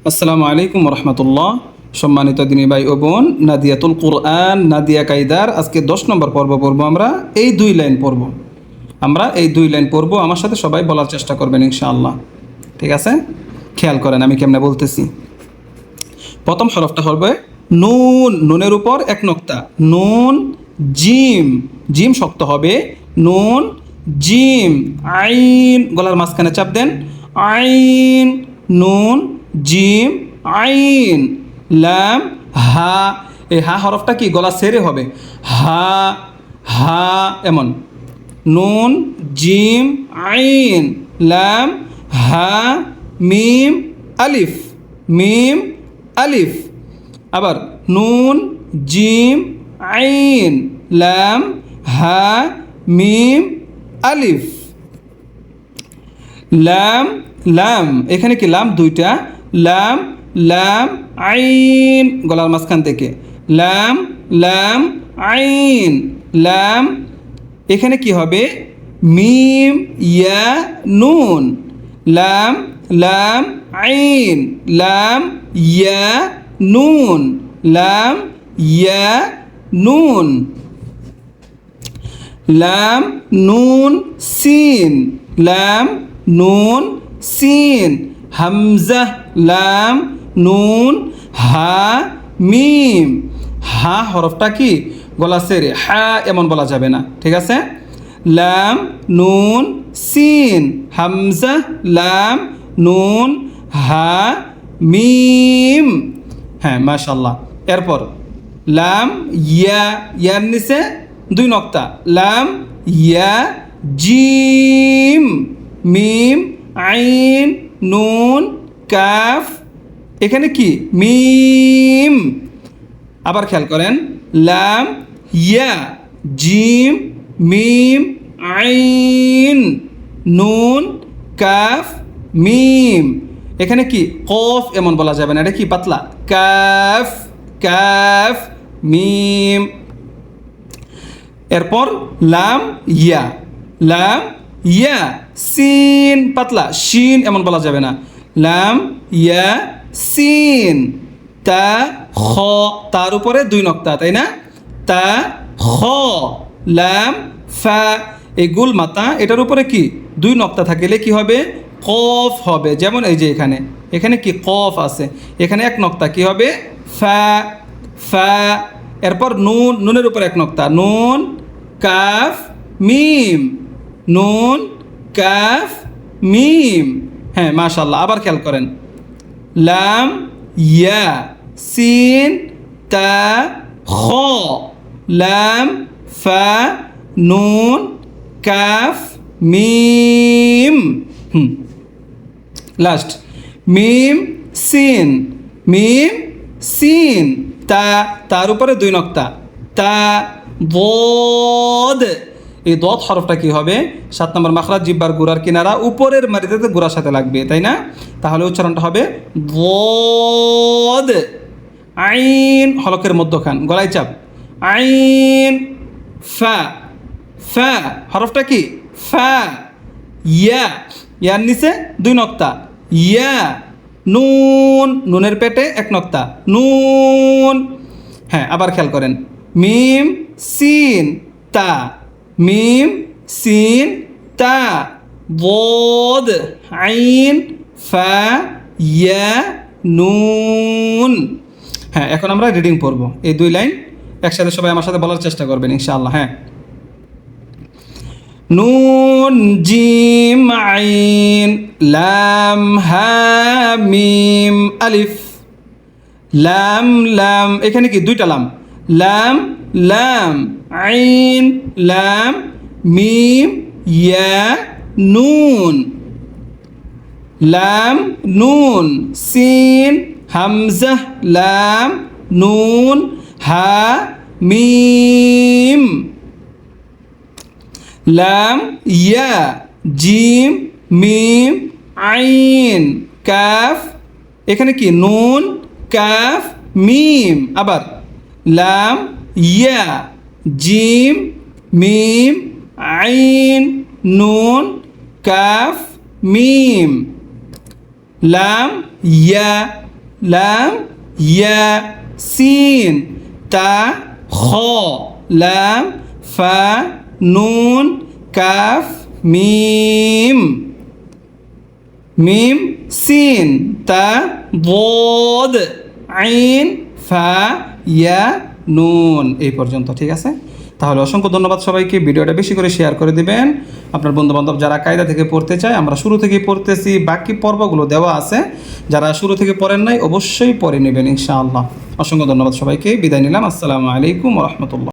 আসসালামু আলাইকুম রহমতুল্লাহ। সম্মানিত দিনী ভাই ও বোন, নাদিয়াতুল কুরআন নাদিয়া কায়দার আজকে 10 নম্বর পর্ব পড়ব। আমরা এই 2 লাইন পড়ব। আমার সাথে সবাই বলার চেষ্টা করবেন ইনশাআল্লাহ। ঠিক আছে, খেয়াল করেন আমি কেমনে বলতেছি। প্রথম হরফটা হবে নুন, নুনের উপর এক নক্তা। নুন জিম, জিম শক্ত হবে। নুন জিম। আইন, গলার মাঝখানে চাপ দেন। আইন। নুন জিম আইন। লাম হা, এই হা হরফটা কি গলা সেরে হবে। হা হা এমন। নুন জিম আইন। লাম হা মিম আলিফ। মিম আলিফ। আবার নুন জিম আইন লাম হা মিম আলিফ। লাম লাম, এখানে কি লাম দুইটা। লাম লাম আইন, গলার মাঝখান থেকে। লাম লাম আইন। লাম, এখানে কি হবে মিম ইয়া নুন। লাম লাম আইন লাম ইয়া নুন। লাম ইয়া নুন। লাম নুন সিন। লাম নুন সিন। হামজা লাম নুন হা মিম। হা হরফটা কি গলা সেরে হা এমন বলা যাবে না, ঠিক আছে। লাম নুন সিন হামজা লাম নুন হা মিম। হ্যাঁ মাশাল্লাহ। এরপর লাম ইয়া, ইয়ার নিচে 2 নক্তা। লাম ইয়া জিম। মিম আইন নুন কাফ, এখানে কি মিম। আবার খেয়াল করেন লাম ইয়া জিম মিম আইন নুন কাফ মিম। এখানে কি কফ এমন বলা যাবে না, এটা কি পাতলা। কাফ কাফ মিম। এরপর লাম ইয়া। লাম ইয়া সিন, পাতলা। শিন এমন বলা যাবে না। লাম ইয়া সিন। তা খ, তার উপরে 2 নক্তা, তাই না। তা খ। লাম ফা, এই গুল মাতা এটার উপরে কি 2 নক্তা থাকলে কি হবে কফ হবে। যেমন এই যে এখানে, এখানে কি কফ আছে, এখানে 1 নক্তা কি হবে ফা ফা। এরপর নুন, নুনের উপর 1 নক্তা। নুন কাফ মিম। নুন কাফ মিম। হ্যাঁ মাশাল্লাহ। আবার খেয়াল করেন লাম ইয়া সিন তা খ। লাম ফা নুন কাফ মিম। লাস্ট মিম সিন। মিম সিন তা, তার উপরে 2 নক্তা। তা দদ, এই দদ হরফটা কি হবে 7 নম্বর মাখরাজ, জিহ্বার গোড়ার কিনারা উপরের মাটিতে গোড়ার সাথে লাগবে, তাই না। তাহলে উচ্চারণটা হবে দদ। আইন হলকের মধ্যখান, গলায় চাপ। আইন ফা। ফা হরফটা কি ফা। ইয়া, ইয়ার নিচে 2 নক্তা। ইয়া। নুন, নুনের পেটে 1 নক্তা। নুন। হ্যাঁ আবার খেয়াল করেন মিম সিন তা। মিম সিন তা বদ আইন ফা ইয়া নুন। হ্যাঁ এখন আমরা রিডিং পড়ব। এই 2 লাইন একসাথে সবাই আমার সাথে বলার চেষ্টা করবেন ইনশাআল্লাহ। হ্যাঁ নুন জিম আইন লাম হা মিম আলিফ। লাম লাম, এখানে কি 2টা লাম। লাম লাম আইন লাম মিম ইয়া নুন। লাম নুন সিন হামজা লাম নুন হা মিম। লাম ইয়া জিম মিম আইন কাফ, এখানে কি নুন কাফ মিম। আবার লাম ইয়া জিম মিম আইন নুন কাফ মিম। লাম ইয়া লাম ইয়া সিন তা খ লাম ফা নুন কাফ মিম মিম সিন তা বদ আইন ফা ইয়া নুন এই পর্যন্ত। ঠিক আছে, তাহলে অসংখ্য ধন্যবাদ সবাইকে। ভিডিওটা বেশি করে শেয়ার করে দিবেন আপনার বন্ধুবান্ধব যারা কায়দা থেকে পড়তে চায়। আমরা শুরু থেকে পড়তেছি, বাকি পর্বগুলো দেওয়া আছে, যারা শুরু থেকে পড়েন নাই অবশ্যই পড়ে নেবেন ইনশাআল্লাহ। অসংখ্য ধন্যবাদ সবাইকে, বিদায় নিলাম। আসসালামু আলাইকুম ওয়া রাহমাতুল্লাহ।